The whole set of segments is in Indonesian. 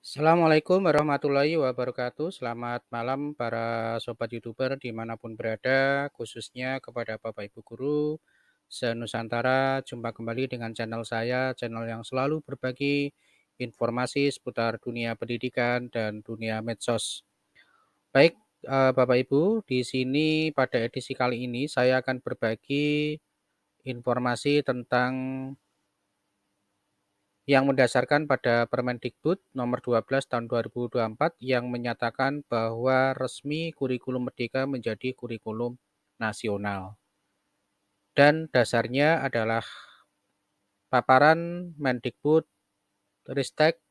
Assalamualaikum warahmatullahi wabarakatuh. Selamat malam para sobat YouTuber dimanapun berada, khususnya kepada Bapak Ibu Guru se-Nusantara. Jumpa kembali dengan channel saya, channel yang selalu berbagi informasi seputar dunia pendidikan dan dunia medsos. Baik, Bapak Ibu, di sini pada edisi kali ini saya akan berbagi informasi tentang yang mendasarkan pada Permendikbud nomor 12 tahun 2024 yang menyatakan bahwa resmi kurikulum Merdeka menjadi kurikulum nasional. Dan dasarnya adalah paparan Mendikbud Ristek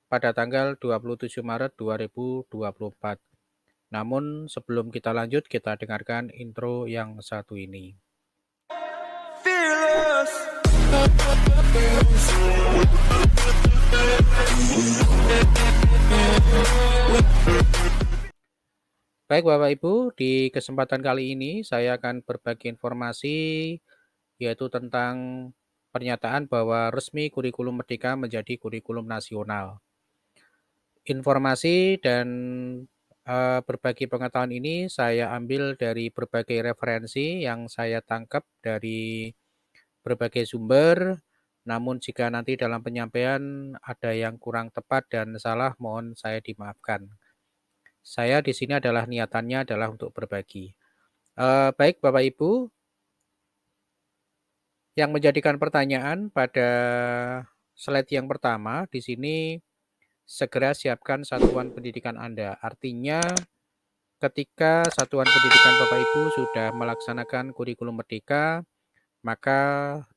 pada tanggal 27 Maret 2024. Namun sebelum kita lanjut, kita dengarkan intro yang satu ini. Fearless. Baik Bapak Ibu, di kesempatan kali ini saya akan berbagi informasi yaitu tentang pernyataan bahwa resmi kurikulum Merdeka menjadi kurikulum nasional. Informasi dan berbagi pengetahuan ini saya ambil dari berbagai referensi yang saya tangkap dari berbagai sumber. Namun jika nanti dalam penyampaian ada yang kurang tepat dan salah, mohon saya dimaafkan. Saya di sini adalah niatannya adalah untuk berbagi. Baik Bapak Ibu, yang menjadikan pertanyaan pada slide yang pertama di sini segera siapkan satuan pendidikan Anda. Artinya ketika satuan pendidikan Bapak Ibu sudah melaksanakan kurikulum Merdeka, maka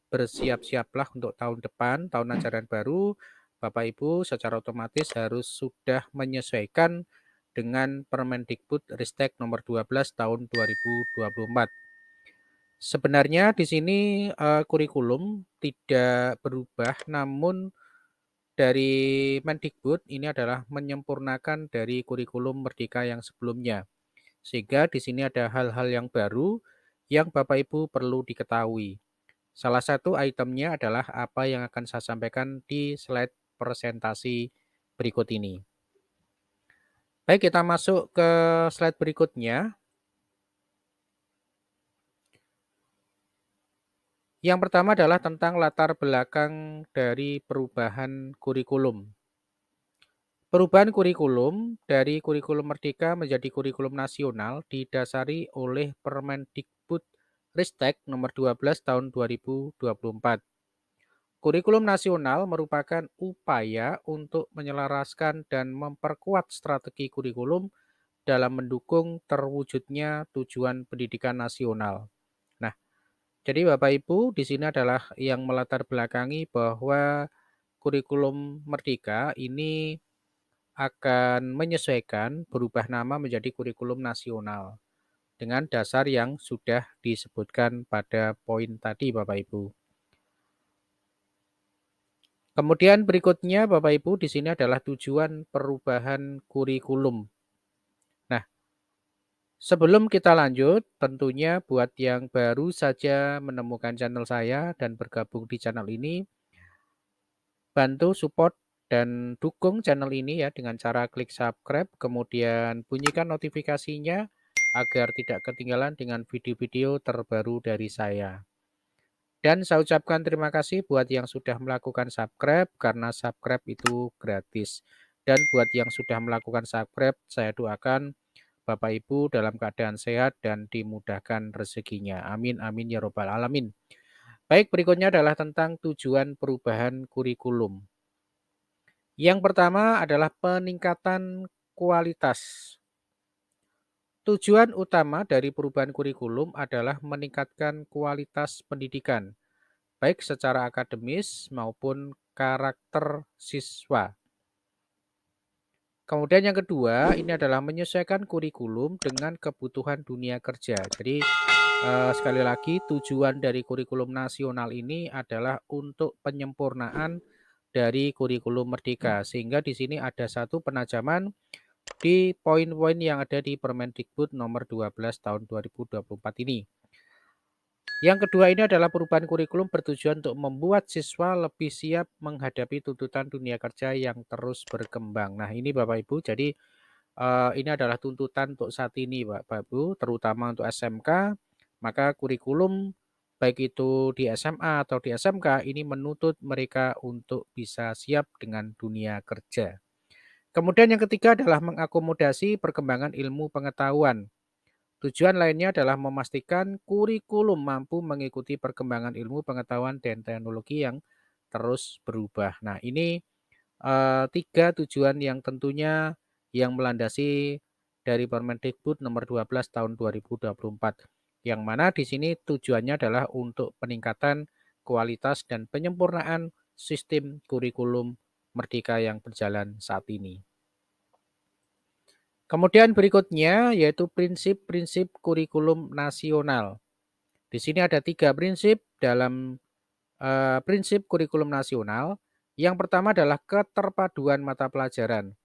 bersiap-siaplah untuk tahun depan, tahun ajaran baru, Bapak Ibu secara otomatis harus sudah menyesuaikan dengan Permendikbud Ristek nomor 12 tahun 2024. Sebenarnya di sini kurikulum tidak berubah, namun dari Mendikbud ini adalah menyempurnakan dari kurikulum Merdeka yang sebelumnya. Sehingga di sini ada hal-hal yang baru yang Bapak Ibu perlu diketahui. Salah satu itemnya adalah apa yang akan saya sampaikan di slide presentasi berikut ini. Baik, kita masuk ke slide berikutnya. Yang pertama adalah tentang latar belakang dari perubahan kurikulum. Perubahan kurikulum dari kurikulum Merdeka menjadi kurikulum nasional didasari oleh Permendikbud Ristek nomor 12 tahun 2024. Kurikulum nasional merupakan upaya untuk menyelaraskan dan memperkuat strategi kurikulum dalam mendukung terwujudnya tujuan pendidikan nasional. Nah, jadi Bapak Ibu di sini adalah yang melatar belakangi bahwa kurikulum Merdeka ini akan menyesuaikan berubah nama menjadi kurikulum nasional dengan dasar yang sudah disebutkan pada poin tadi Bapak Ibu. Kemudian berikutnya Bapak Ibu di sini adalah tujuan perubahan kurikulum. Nah, sebelum kita lanjut, tentunya buat yang baru saja menemukan channel saya dan bergabung di channel ini, bantu support dan dukung channel ini ya dengan cara klik subscribe, kemudian bunyikan notifikasinya agar tidak ketinggalan dengan video-video terbaru dari saya. Dan saya ucapkan terima kasih buat yang sudah melakukan subscribe karena subscribe itu gratis. Dan buat yang sudah melakukan subscribe, saya doakan Bapak Ibu dalam keadaan sehat dan dimudahkan rezekinya. Amin amin ya robbal alamin. Baik, berikutnya adalah tentang tujuan perubahan kurikulum. Yang pertama adalah peningkatan kualitas. Tujuan utama dari perubahan kurikulum adalah meningkatkan kualitas pendidikan, baik secara akademis maupun karakter siswa. Kemudian yang kedua, ini adalah menyesuaikan kurikulum dengan kebutuhan dunia kerja. Jadi sekali lagi tujuan dari kurikulum nasional ini adalah untuk penyempurnaan dari kurikulum Merdeka. Sehingga di sini ada satu penajaman di poin-poin yang ada di Permendikbud nomor 12 tahun 2024 ini. Yang kedua ini adalah perubahan kurikulum bertujuan untuk membuat siswa lebih siap menghadapi tuntutan dunia kerja yang terus berkembang. Nah, ini Bapak Ibu, jadi ini adalah tuntutan untuk saat ini Bapak Ibu, terutama untuk SMK, maka kurikulum baik itu di SMA atau di SMK ini menuntut mereka untuk bisa siap dengan dunia kerja. Kemudian yang ketiga adalah mengakomodasi perkembangan ilmu pengetahuan. Tujuan lainnya adalah memastikan kurikulum mampu mengikuti perkembangan ilmu pengetahuan dan teknologi yang terus berubah. Nah, ini 3 tujuan yang tentunya yang melandasi dari Permendikbud nomor 12 tahun 2024. Yang mana di sini tujuannya adalah untuk peningkatan kualitas dan penyempurnaan sistem kurikulum Merdeka yang berjalan saat ini. Kemudian berikutnya yaitu prinsip-prinsip kurikulum nasional. Di sini ada 3 prinsip dalam prinsip kurikulum nasional. Yang pertama adalah keterpaduan mata pelajaran,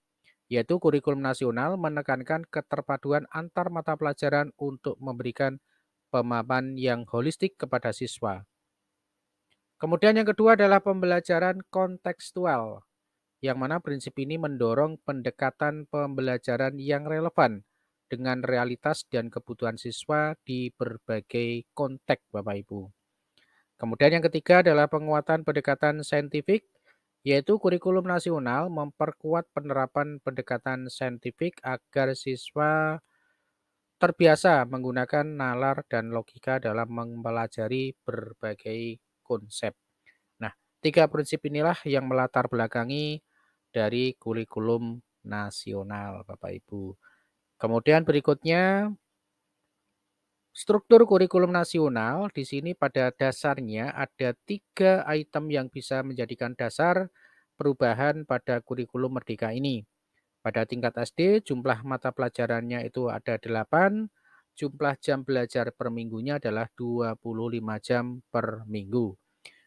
yaitu kurikulum nasional menekankan keterpaduan antar mata pelajaran untuk memberikan pemahaman yang holistik kepada siswa. Kemudian yang kedua adalah pembelajaran kontekstual, yang mana prinsip ini mendorong pendekatan pembelajaran yang relevan dengan realitas dan kebutuhan siswa di berbagai konteks, Bapak Ibu. Kemudian yang ketiga adalah penguatan pendekatan saintifik, yaitu kurikulum nasional memperkuat penerapan pendekatan saintifik agar siswa terbiasa menggunakan nalar dan logika dalam mempelajari berbagai konsep. Nah, 3 prinsip inilah yang melatar belakangi dari kurikulum nasional, Bapak Ibu. Kemudian berikutnya, struktur kurikulum nasional di sini pada dasarnya ada 3 item yang bisa menjadikan dasar perubahan pada kurikulum Merdeka ini. Pada tingkat SD, jumlah mata pelajarannya itu ada 8, jumlah jam belajar per minggunya adalah 25 jam per minggu.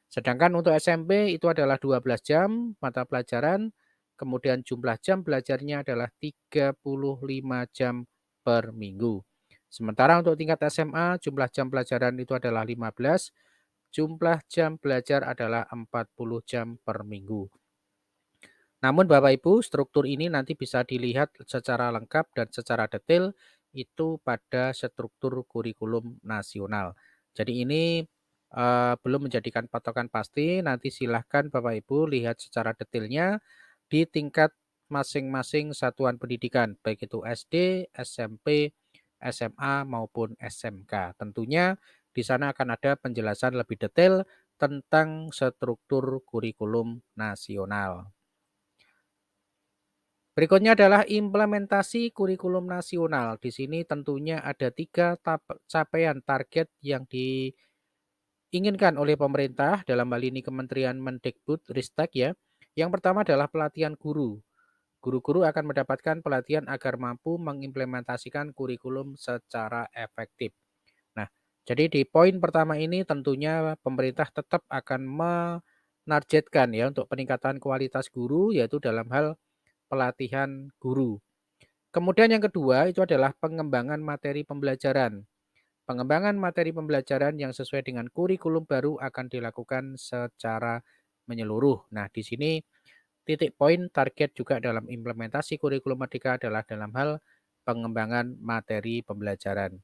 Sedangkan untuk SMP itu adalah 12 jam mata pelajaran, kemudian jumlah jam belajarnya adalah 35 jam per minggu. Sementara untuk tingkat SMA jumlah jam pelajaran itu adalah 15, jumlah jam belajar adalah 40 jam per minggu. Namun Bapak Ibu, struktur ini nanti bisa dilihat secara lengkap dan secara detail itu pada struktur kurikulum nasional. Jadi ini belum menjadikan patokan pasti, nanti silahkan Bapak Ibu lihat secara detailnya di tingkat masing-masing satuan pendidikan, baik itu SD, SMP, SMA maupun SMK. Tentunya di sana akan ada penjelasan lebih detail tentang struktur kurikulum nasional. Berikutnya adalah implementasi kurikulum nasional. Di sini tentunya ada 3 capaian target yang diinginkan oleh pemerintah, dalam hal ini Kementerian Mendikbud Ristek ya. Yang pertama adalah pelatihan guru. Guru-guru akan mendapatkan pelatihan agar mampu mengimplementasikan kurikulum secara efektif. Nah, jadi di poin pertama ini tentunya pemerintah tetap akan menargetkan ya untuk peningkatan kualitas guru, yaitu dalam hal pelatihan guru. Kemudian yang kedua itu adalah pengembangan materi pembelajaran. Pengembangan materi pembelajaran yang sesuai dengan kurikulum baru akan dilakukan secara menyeluruh. Nah, di sini titik poin target juga dalam implementasi kurikulum Merdeka adalah dalam hal pengembangan materi pembelajaran.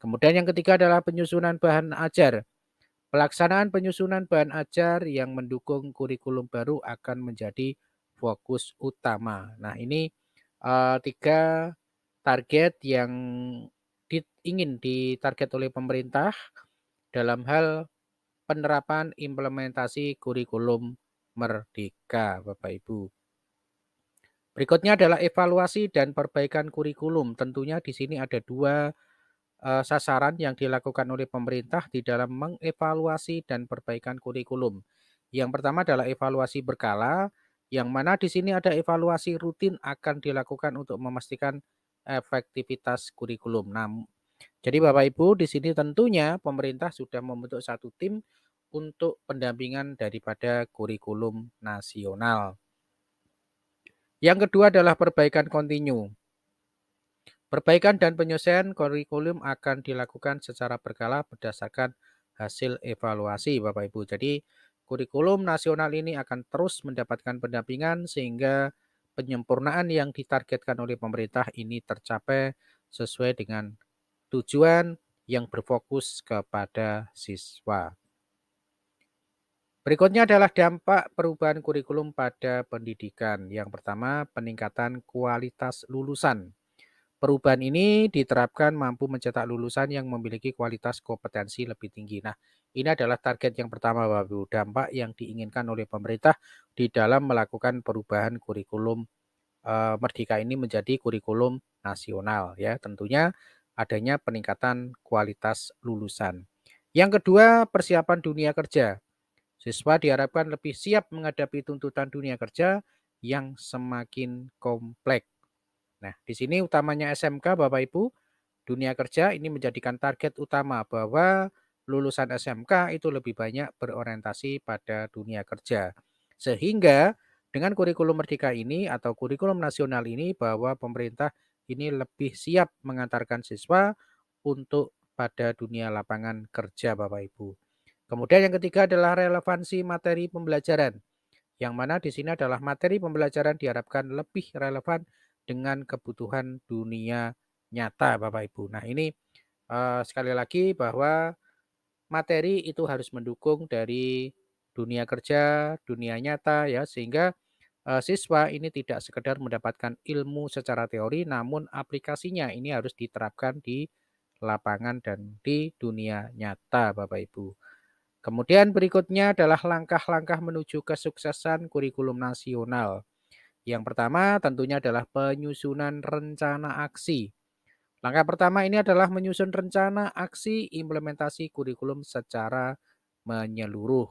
Kemudian yang ketiga adalah penyusunan bahan ajar. Pelaksanaan penyusunan bahan ajar yang mendukung kurikulum baru akan menjadi fokus utama. Nah, ini 3 target yang ingin ditarget oleh pemerintah dalam hal penerapan implementasi kurikulum Merdeka, Bapak Ibu. Berikutnya adalah evaluasi dan perbaikan kurikulum. Tentunya di sini ada 2 sasaran yang dilakukan oleh pemerintah di dalam mengevaluasi dan perbaikan kurikulum. Yang pertama adalah evaluasi berkala, yang mana di sini ada evaluasi rutin akan dilakukan untuk memastikan efektivitas kurikulum. Jadi Bapak Ibu di sini tentunya pemerintah sudah membentuk satu tim untuk pendampingan daripada kurikulum nasional. Yang kedua adalah perbaikan kontinu. Perbaikan dan penyelesaian kurikulum akan dilakukan secara berkala berdasarkan hasil evaluasi Bapak Ibu. Jadi kurikulum nasional ini akan terus mendapatkan pendampingan sehingga penyempurnaan yang ditargetkan oleh pemerintah ini tercapai sesuai dengan tujuan yang berfokus kepada siswa. Berikutnya adalah dampak perubahan kurikulum pada pendidikan. Yang pertama, peningkatan kualitas lulusan. Perubahan ini diterapkan mampu mencetak lulusan yang memiliki kualitas kompetensi lebih tinggi. Nah, ini adalah target yang pertama, Bapak Ibu, dampak yang diinginkan oleh pemerintah di dalam melakukan perubahan kurikulum Merdeka ini menjadi kurikulum nasional ya. Tentunya adanya peningkatan kualitas lulusan. Yang kedua, persiapan dunia kerja. Siswa diharapkan lebih siap menghadapi tuntutan dunia kerja yang semakin kompleks. Nah, di sini utamanya SMK Bapak Ibu, dunia kerja ini menjadikan target utama bahwa lulusan SMK itu lebih banyak berorientasi pada dunia kerja. Sehingga dengan kurikulum Merdeka ini atau kurikulum nasional ini bahwa pemerintah ini lebih siap mengantarkan siswa untuk pada dunia lapangan kerja Bapak Ibu. Kemudian yang ketiga adalah relevansi materi pembelajaran. Yang mana di sini adalah materi pembelajaran diharapkan lebih relevan dengan kebutuhan dunia nyata Bapak Ibu. Nah ini sekali lagi bahwa materi itu harus mendukung dari dunia kerja, dunia nyata ya sehingga siswa ini tidak sekedar mendapatkan ilmu secara teori namun aplikasinya ini harus diterapkan di lapangan dan di dunia nyata Bapak Ibu. Kemudian berikutnya adalah langkah-langkah menuju kesuksesan kurikulum nasional. Yang pertama tentunya adalah penyusunan rencana aksi. Langkah pertama ini adalah menyusun rencana aksi implementasi kurikulum secara menyeluruh.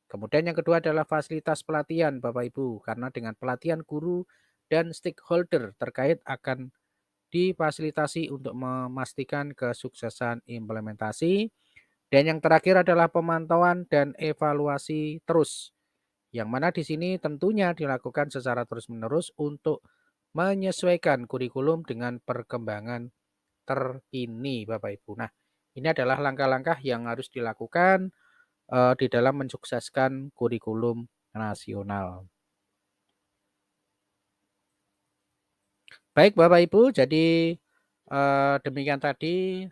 Kemudian yang kedua adalah fasilitas pelatihan Bapak Ibu, karena dengan pelatihan guru dan stakeholder terkait akan difasilitasi untuk memastikan kesuksesan implementasi. Dan yang terakhir adalah pemantauan dan evaluasi terus, yang mana di sini tentunya dilakukan secara terus-menerus untuk menyesuaikan kurikulum dengan perkembangan terkini, Bapak Ibu. Nah, ini adalah langkah-langkah yang harus dilakukan di dalam mensukseskan kurikulum nasional. Baik, Bapak Ibu, jadi demikian tadi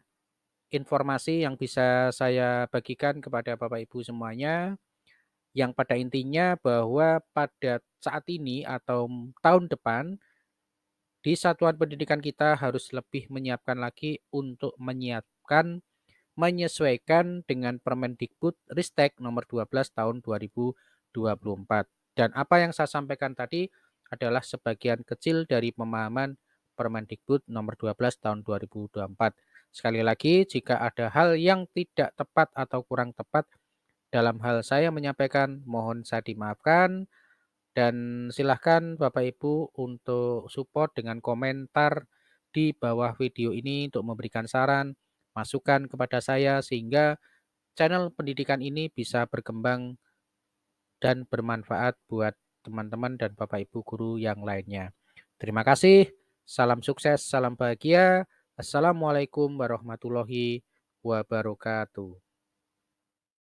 informasi yang bisa saya bagikan kepada Bapak Ibu semuanya. Yang pada intinya bahwa pada saat ini atau tahun depan, di satuan pendidikan kita harus lebih menyiapkan lagi untuk menyesuaikan dengan Permendikbud Ristek nomor 12 tahun 2024. Dan apa yang saya sampaikan tadi adalah sebagian kecil dari pemahaman Permendikbud nomor 12 tahun 2024. Sekali lagi, jika ada hal yang tidak tepat atau kurang tepat dalam hal saya menyampaikan, mohon saya dimaafkan dan silahkan Bapak Ibu untuk support dengan komentar di bawah video ini untuk memberikan saran, masukan kepada saya sehingga channel pendidikan ini bisa berkembang dan bermanfaat buat teman-teman dan Bapak Ibu guru yang lainnya. Terima kasih, salam sukses, salam bahagia. Assalamualaikum warahmatullahi wabarakatuh.